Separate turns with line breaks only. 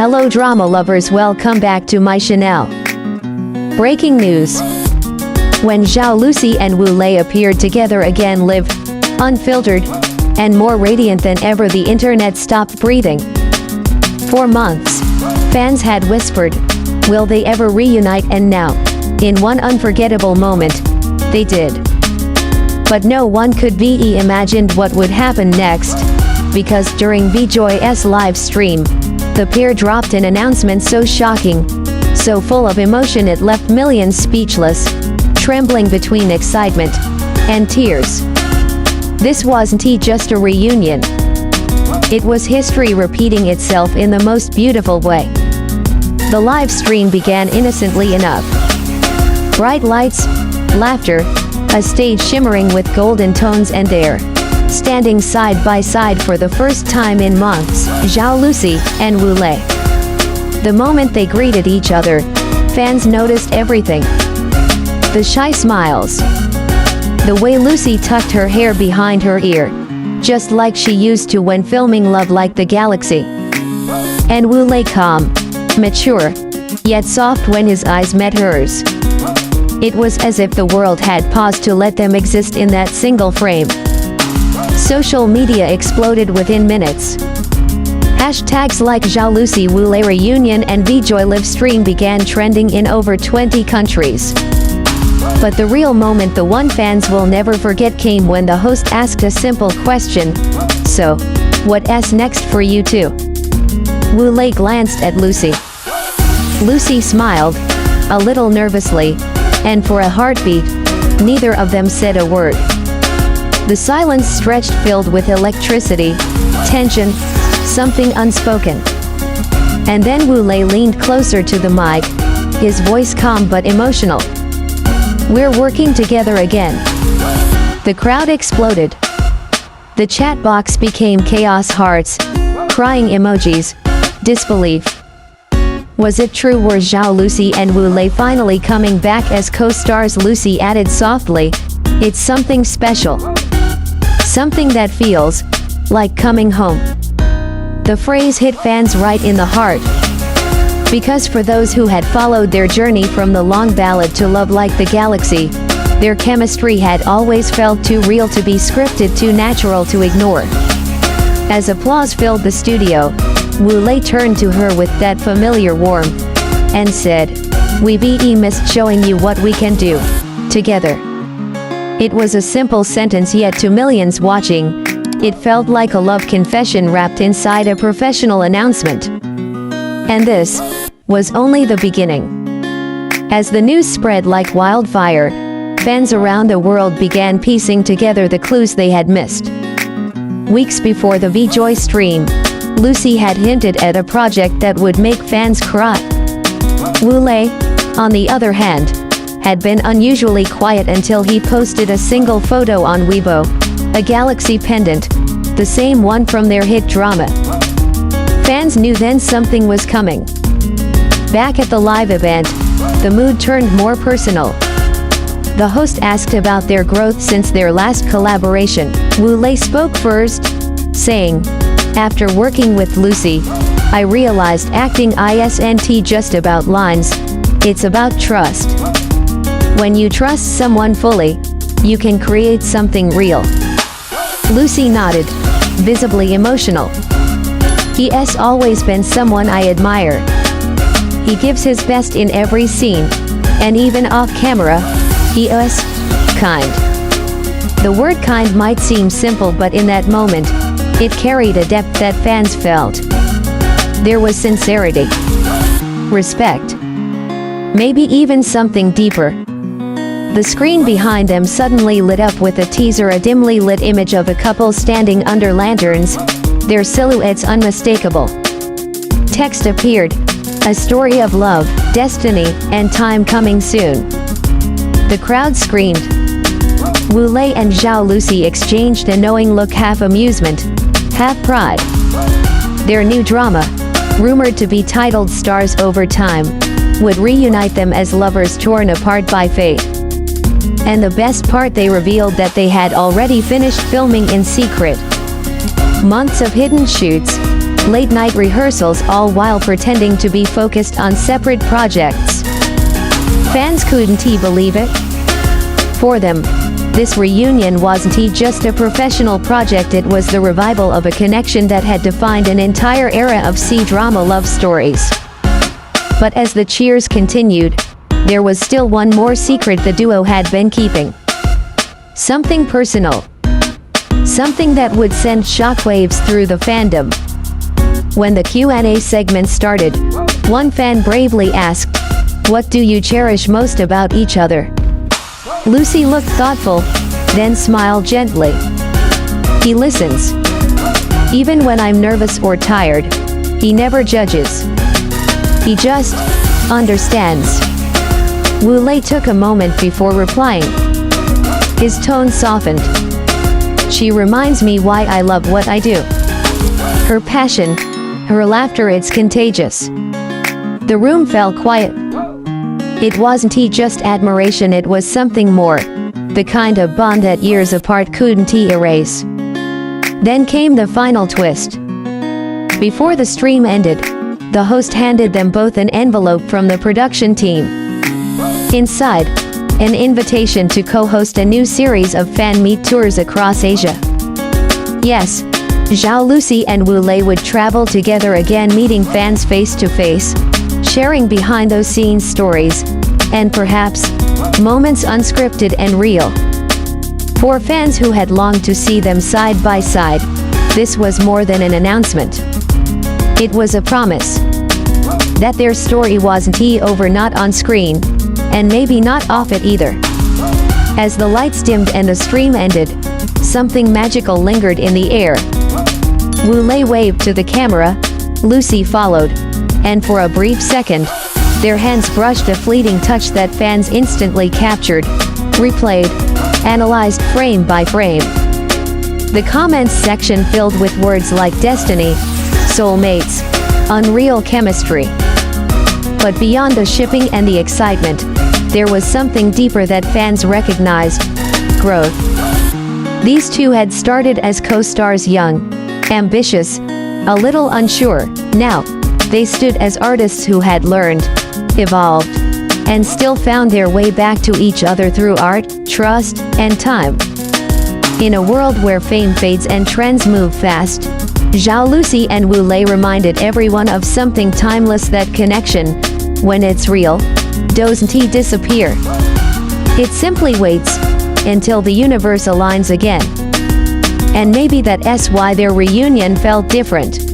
Hello drama lovers, welcome back to my channel. Breaking news. When Zhao Lusi and Wu Lei appeared together again, live, unfiltered, and more radiant than ever, the internet stopped breathing. For months, fans had whispered, will they ever reunite? And now, in one unforgettable moment, they did. But no one could be imagined what would happen next, because during Feejoy's live stream, the pair dropped an announcement so shocking, so full of emotion it left millions speechless, trembling between excitement and tears. This wasn't just a reunion. It was history repeating itself in the most beautiful way. The live stream began innocently enough. Bright lights, laughter, a stage shimmering with golden tones, and there, standing side by side for the first time in months, Zhao Lusi and Wu Lei. The moment they greeted each other, fans noticed everything. The shy smiles. The way Lucy tucked her hair behind her ear, just like she used to when filming Love Like the Galaxy. And Wu Lei calm, mature, yet soft when his eyes met hers. It was as if the world had paused to let them exist in that single frame. Social media exploded within minutes. Hashtags like Zhao Lusi Wu Lei reunion and Feejoy live stream began trending in over 20 countries. But the real moment, the one fans will never forget, came when the host asked a simple question. So, what's next for you two? Wu Lei glanced at Lucy. Lucy smiled, a little nervously, and for a heartbeat, neither of them said a word. The silence stretched, filled with electricity, tension, something unspoken. And then Wu Lei leaned closer to the mic, his voice calm but emotional. We're working together again. The crowd exploded. The chat box became chaos, hearts, crying emojis, disbelief. Was it true? Were Zhao Lusi and Wu Lei finally coming back as co-stars? Lucy added softly, it's something special. Something that feels like coming home. The phrase hit fans right in the heart. Because for those who had followed their journey from the long ballad to Love Like the Galaxy, their chemistry had always felt too real to be scripted, too natural to ignore. As applause filled the studio, Wu Lei turned to her with that familiar warmth and said, we missed showing you what we can do together. It was a simple sentence, yet to millions watching, it felt like a love confession wrapped inside a professional announcement. And this was only the beginning. As the news spread like wildfire, fans around the world began piecing together the clues they had missed. Weeks before the Feejoy stream, Lucy had hinted at a project that would make fans cry. Wu Lei, on the other hand, had been unusually quiet until he posted a single photo on Weibo, a galaxy pendant, the same one from their hit drama. Fans knew then something was coming. Back at the live event, the mood turned more personal. The host asked about their growth since their last collaboration. Wu Lei spoke first, saying, after working with Lucy, I realized acting isn't just about lines, it's about trust. When you trust someone fully, you can create something real. Lucy nodded, visibly emotional. He's always been someone I admire. He gives his best in every scene, and even off camera, he is kind. The word kind might seem simple, but in that moment, it carried a depth that fans felt. There was sincerity, respect, maybe even something deeper. The screen behind them suddenly lit up with a teaser, a dimly lit image of a couple standing under lanterns, their silhouettes unmistakable. Text appeared, a story of love, destiny, and time coming soon. The crowd screamed. Wu Lei and Zhao Lusi exchanged a knowing look, half amusement, half pride. Their new drama, rumored to be titled Stars Over Time, would reunite them as lovers torn apart by fate. And the best part, they revealed that they had already finished filming in secret. Months of hidden shoots, late-night rehearsals, all while pretending to be focused on separate projects. Fans couldn't believe it. For them, this reunion wasn't just a professional project, it was the revival of a connection that had defined an entire era of C-drama love stories. But as the cheers continued, there was still one more secret the duo had been keeping. Something personal. Something that would send shockwaves through the fandom. When the Q&A segment started, one fan bravely asked, "What do you cherish most about each other?" Lucy looked thoughtful, then smiled gently. "He listens. Even when I'm nervous or tired, he never judges. He just understands." Wu-lei took a moment before replying. His tone softened. "She reminds me why I love what I do. Her passion, her laughter, it's contagious." The room fell quiet. It wasn't just admiration, it was something more. The kind of bond that years apart couldn't erase. Then came the final twist. Before the stream ended, the host handed them both an envelope from the production team. Inside, an invitation to co-host a new series of fan meet tours across Asia. Yes, Zhao Lusi and Wu-lei would travel together again, meeting fans face to face, sharing behind-the-scenes stories, and perhaps, moments unscripted and real. For fans who had longed to see them side by side, this was more than an announcement. It was a promise that their story wasn't over, not on screen, and maybe not off it either. As the lights dimmed and the stream ended, something magical lingered in the air. Wu-lei waved to the camera, Lucy followed, and for a brief second, their hands brushed, a fleeting touch that fans instantly captured, replayed, analyzed frame by frame. The comments section filled with words like destiny, soulmates, unreal chemistry. But beyond the shipping and the excitement, there was something deeper that fans recognized: growth. These two had started as co-stars, young, ambitious, a little unsure. Now, they stood as artists who had learned, evolved, and still found their way back to each other through art, trust, and time. In a world where fame fades and trends move fast, Zhao Lusi and Wu-lei reminded everyone of something timeless: that connection, when it's real, doesn't disappear. It simply waits until the universe aligns again. And maybe that's why their reunion felt different.